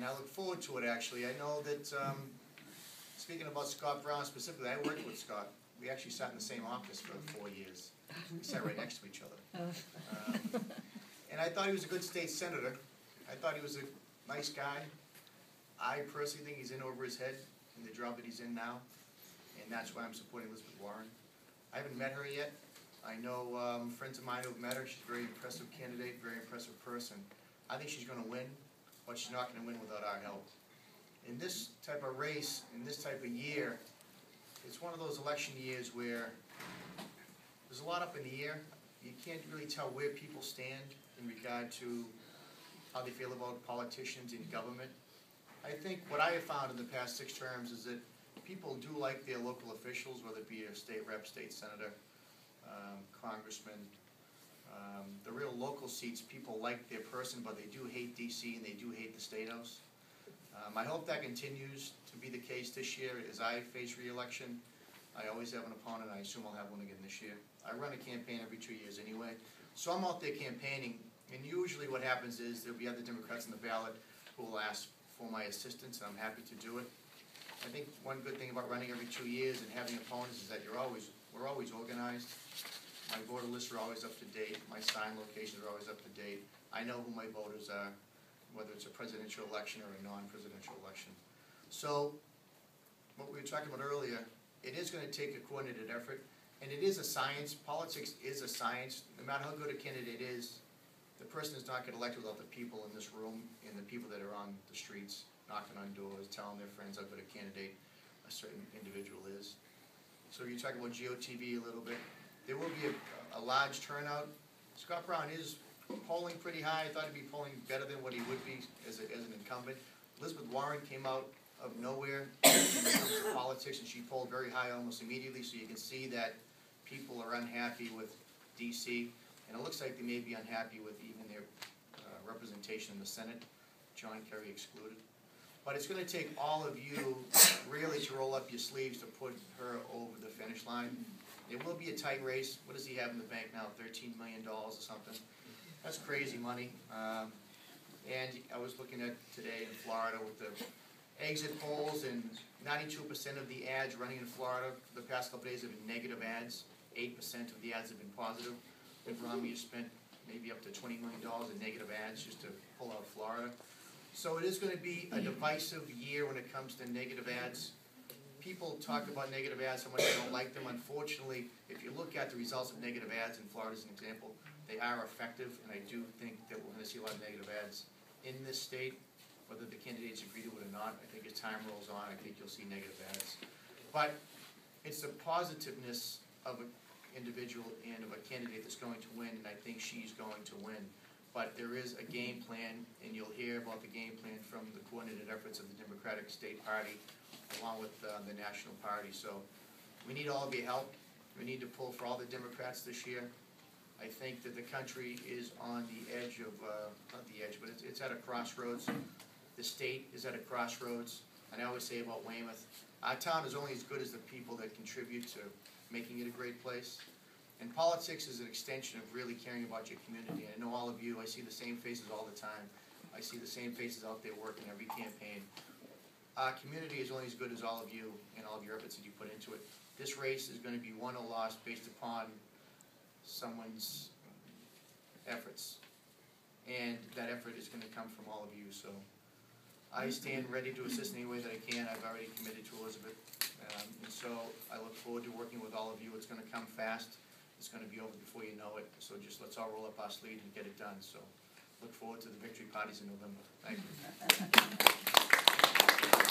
and I look forward to it, actually. I know that, speaking about Scott Brown specifically, I worked with Scott. We actually sat in the same office for 4 years. We sat right next to each other. And I thought he was a good state senator. I thought he was a nice guy. I personally think he's in over his head in the job that he's in now, and that's why I'm supporting Elizabeth Warren. I haven't met her yet. I know friends of mine who have met her. She's a very impressive candidate, very impressive person. I think she's going to win, but she's not going to win without our help. In this type of race, in this type of year, it's one of those election years where there's a lot up in the air. You can't really tell where people stand in regard to how they feel about politicians in government. I think what I have found in the past 6 terms is that people do like their local officials, whether it be a state rep, state senator, congressman. The real local seats, people like their person, but they do hate D.C. and they do hate the State House. I hope that continues to be the case this year as I face re-election. I always have an opponent. I assume I'll have one again this year. I run a campaign every 2 years anyway. So I'm out there campaigning, and usually what happens is there'll be other Democrats on the ballot who will ask for my assistance, and I'm happy to do it. I think one good thing about running every 2 years and having opponents is that we're always organized. My voter lists are always up to date. My sign locations are always up to date. I know who my voters are, whether it's a presidential election or a non-presidential election. So, what we were talking about earlier, it is going to take a coordinated effort, and it is a science. Politics is a science. No matter how good a candidate is, the person is not going to elect without the people in this room and the people that are on the streets, knocking on doors, telling their friends how good a candidate a certain individual is. So you're talking about GOTV a little bit. There will be a large turnout. Scott Brown is polling pretty high. I thought he'd be polling better than what he would be as an incumbent. Elizabeth Warren came out of nowhere in terms of politics, and she polled very high almost immediately, so you can see that people are unhappy with D.C., and it looks like they may be unhappy with even their representation in the Senate, John Kerry excluded. But it's going to take all of you really to roll up your sleeves to put her over the finish line. It will be a tight race. What does he have in the bank now, $13 million or something? That's crazy money. And I was looking at today in Florida with the exit polls, and 92% of the ads running in Florida for the past couple of days have been negative ads. 8% of the ads have been positive. Mitt Romney has spent maybe up to $20 million in negative ads just to pull out Florida. So it is going to be a divisive year when it comes to negative ads. People talk about negative ads, how much they don't like them. Unfortunately, if you look at the results of negative ads in Florida as an example, they are effective, and I do think that we're going to see a lot of negative ads in this state, whether the candidates agree to it or not. I think as time rolls on, I think you'll see negative ads. But it's the positiveness of an individual and of a candidate that's going to win, and I think she's going to win. But there is a game plan, and you'll hear about the game plan from the coordinated efforts of the Democratic State Party, along with the National Party. So we need all of your help. We need to pull for all the Democrats this year. I think that the country is on the edge of, not the edge, but it's at a crossroads. The state is at a crossroads. And I always say about Weymouth, our town is only as good as the people that contribute to making it a great place. And politics is an extension of really caring about your community. I know all of you, I see the same faces all the time. I see the same faces out there working every campaign. Our community is only as good as all of you and all of your efforts that you put into it. This race is going to be won or lost based upon someone's efforts. And that effort is going to come from all of you. So I stand ready to assist in any way that I can. I've already committed to Elizabeth. And so I look forward to working with all of you. It's going to come fast. It's going to be over before you know it. So just let's all roll up our sleeves and get it done. So look forward to the victory parties in November. Thank you.